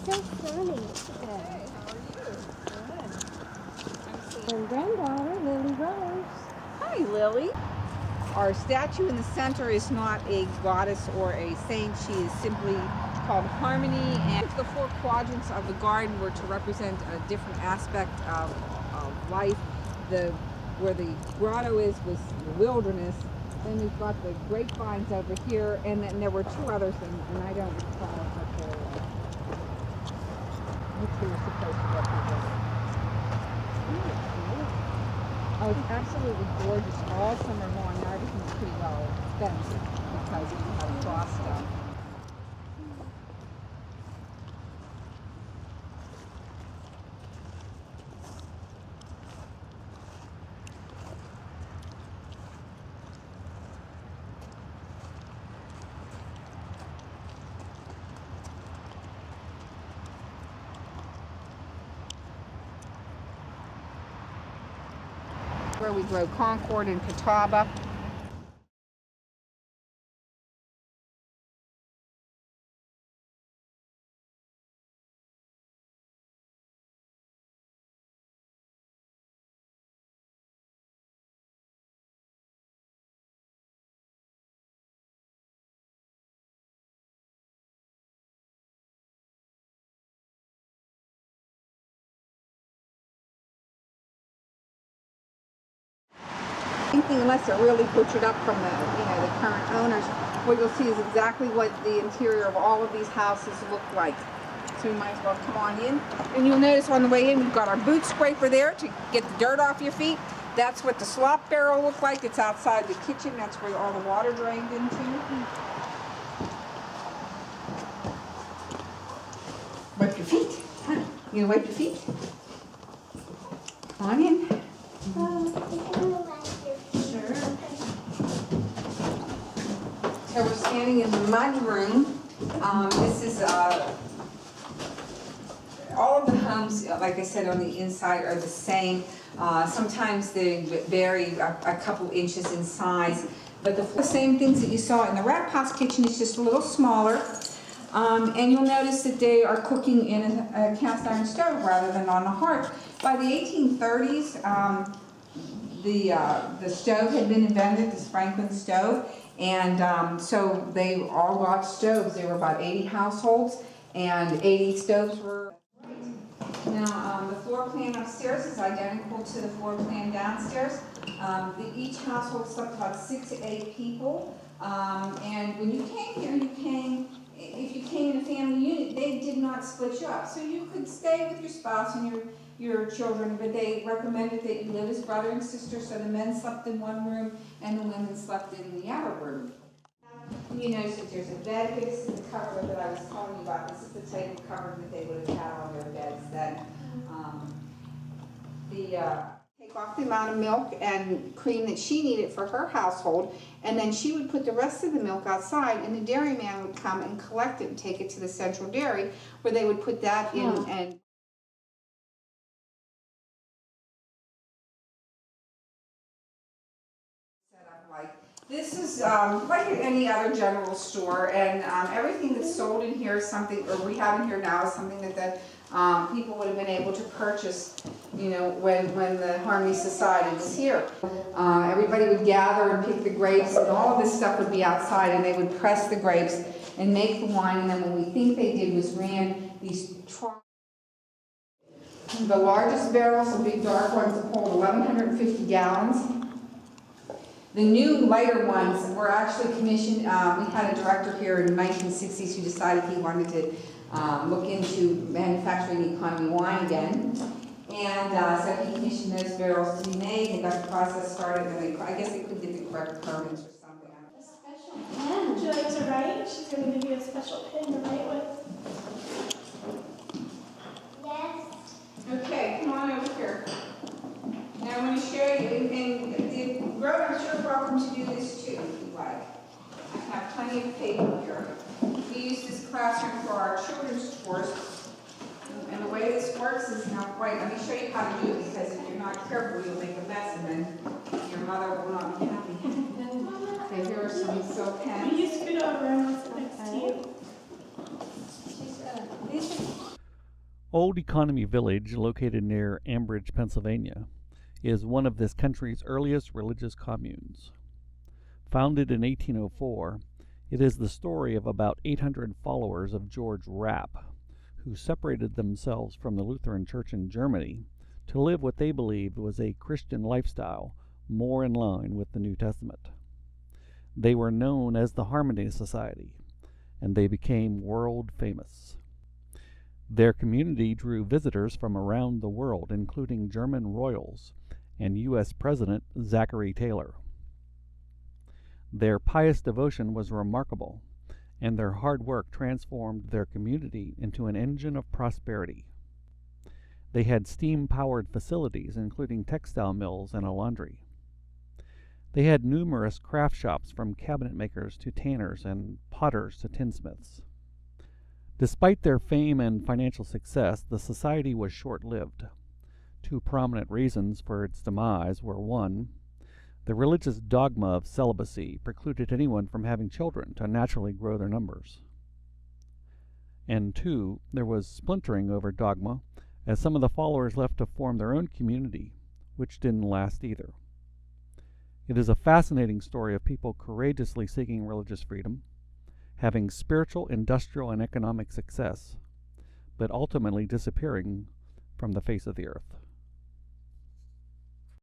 So sunny today. And granddaughter, Lily Rose. Hi, Lily. Our statue in the center is not a goddess or a saint. She is simply called Harmony. And the 4 quadrants of the garden were to represent a different aspect of life. Where the grotto was the wilderness. Then we've got the grapevines over here, and then there were 2 others, and I don't recall which they were supposed to represent. Oh, it's absolutely gorgeous all summer long. Now everything's pretty well fenced because we have frost stuff. Where we grow Concord and Catawba. Anything unless they're really butchered up from the current owners. What you'll see is exactly what the interior of all of these houses look like. So we might as well come on in. And you'll notice on the way in, we've got our boot scraper there to get the dirt off your feet. That's what the slop barrel looked like. It's outside the kitchen. That's where all the water drained into. Wipe your feet. Huh? You gonna wipe your feet? Come on in. So we're standing in the mud room. This is all of the homes, like I said, on the inside are the same. Sometimes they vary a couple inches in size, but the same things that you saw in the wrap house kitchen is just a little smaller. And you'll notice that they are cooking in a cast iron stove rather than on the hearth. By the 1830s, the stove had been invented, the Franklin stove, and so they all got stoves. There were about 80 households, and 80 stoves were. Now, the floor plan upstairs is identical to the floor plan downstairs. Each household slept about 6 to 8 people, and when you came here, if you came in a family unit, they did not split you up. So you could stay with your spouse and your children, but they recommended that you live as brother and sister, so the men slept in one room and the women slept in the other room. You notice that there's a bed here. This is the cover that I was telling you about. This is the type of cover that they would have had on their beds then. Take off the amount of milk and cream that she needed for her household, and then she would put the rest of the milk outside, and the dairyman would come and collect it and take it to the central dairy, where they would put that in and set up like this is like any other general store, and everything that's sold in here is something, or we have in here now, is something that the people would have been able to purchase, you know, when the Harmony Society was here. Everybody would gather and pick the grapes, and all of this stuff would be outside, and they would press the grapes and make the wine, and then what we think they did was ran these trucks. The largest barrels, the big dark ones, hold 1,150 gallons. The new lighter ones were actually commissioned. We had a director here in the 1960s who decided he wanted to look into manufacturing economy wine again. And so he commissioned those barrels to be made. They got the process started, and I guess they couldn't get the correct permits or something. A special pen. Would you like to write? She's going to give you a special pen to write with. Yes. Okay, come on over here. Now I'm going to show you, and the grown-ups are welcome to do this too, if you like. I have plenty of paper here. We use this classroom for our children's course. And the way this works is now, wait, let me show you how to do it, because if you're not careful, you'll make a mess, and then your mother will not be happy. So here are some So Will Ken, you scoot over and I'll sit next to you? She's gonna, these are Old Economy Village, located near Ambridge, Pennsylvania, is one of this country's earliest religious communes. Founded in 1804, it is the story of about 800 followers of George Rapp, who separated themselves from the Lutheran Church in Germany to live what they believed was a Christian lifestyle more in line with the New Testament. They were known as the Harmony Society, and they became world famous. Their community drew visitors from around the world, including German royals and U.S. President Zachary Taylor. Their pious devotion was remarkable, and their hard work transformed their community into an engine of prosperity. They had steam-powered facilities, including textile mills and a laundry. They had numerous craft shops, from cabinet makers to tanners and potters to tinsmiths. Despite their fame and financial success, the society was short-lived. Two prominent reasons for its demise were: one, the religious dogma of celibacy precluded anyone from having children to naturally grow their numbers. And two, there was splintering over dogma, as some of the followers left to form their own community, which didn't last either. It is a fascinating story of people courageously seeking religious freedom, having spiritual, industrial, and economic success, but ultimately disappearing from the face of the earth.